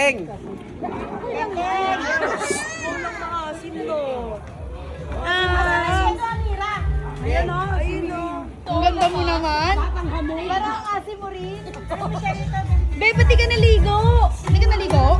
Keng! Ayan o, ayun o. Ang ganda mo naman. Parang ang asim mo rin. Babe, ba't di ka naligo? Hindi ka naligo?